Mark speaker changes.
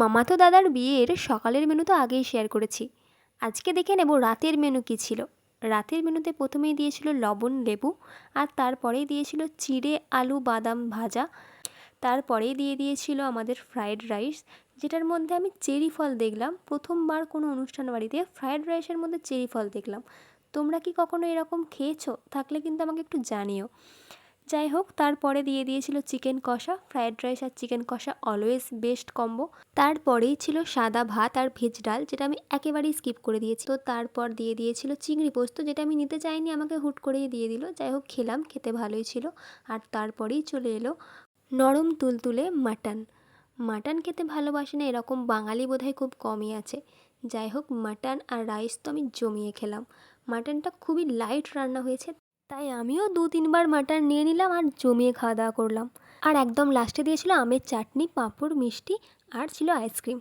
Speaker 1: মামাতো দাদার বিয়ের সকালের মেনু তো আগেই শেয়ার করেছি। আজকে দেখে নেব রাতের মেনু কী ছিল। রাতের মেনুতে প্রথমেই দিয়েছিল লবণ লেবু, আর তারপরেই দিয়েছিল চিড়ে আলু বাদাম ভাজা, তারপরেই দিয়ে দিয়েছিল আমাদের ফ্রায়েড রাইস, যেটার মধ্যে আমি চেরি ফল দেখলাম। প্রথমবার কোনো অনুষ্ঠান বাড়িতে ফ্রায়েড রাইসের মধ্যে চেরি ফল দেখলাম। তোমরা কি কখনো এরকম খেয়েছো? থাকলে কিন্তু আমাকে একটু জানিও। যাই হোক, তারপরে দিয়ে দিয়েছিল চিকেন কষা। ফ্রায়েড রাইস আর চিকেন কষা অলওয়েজ বেস্ট কম্বো। তারপরেই ছিল সাদা ভাত আর ভেজ ডাল, যেটা আমি একেবারেই স্কিপ করে দিয়েছি। তো তারপর দিয়ে দিয়েছিল চিংড়ি পোস্ত, যেটা আমি নিতে চাইনি, আমাকে হুট করেই দিয়ে দিল। যাই হোক, খেলাম, খেতে ভালোই ছিল। আর তারপরেই চলে এলো নরম তুলতুলে মাটন। মাটন খেতে ভালোবাসে না এরকম বাঙালি বোধহয় খুব কমই আছে। যাই হোক, মাটন আর রাইস তো আমি জমিয়ে খেলাম। মাটনটা খুবই লাইট রান্না হয়েছে, তাই আমিও 2-3 বার মাটন নিয়ে নিলাম আর জমিয়ে খাওয়া দাওয়া করলাম। আর একদম লাস্টে দিয়েছিল আমের চাটনি, পাঁপড়, মিষ্টি, আর ছিল আইসক্রিম।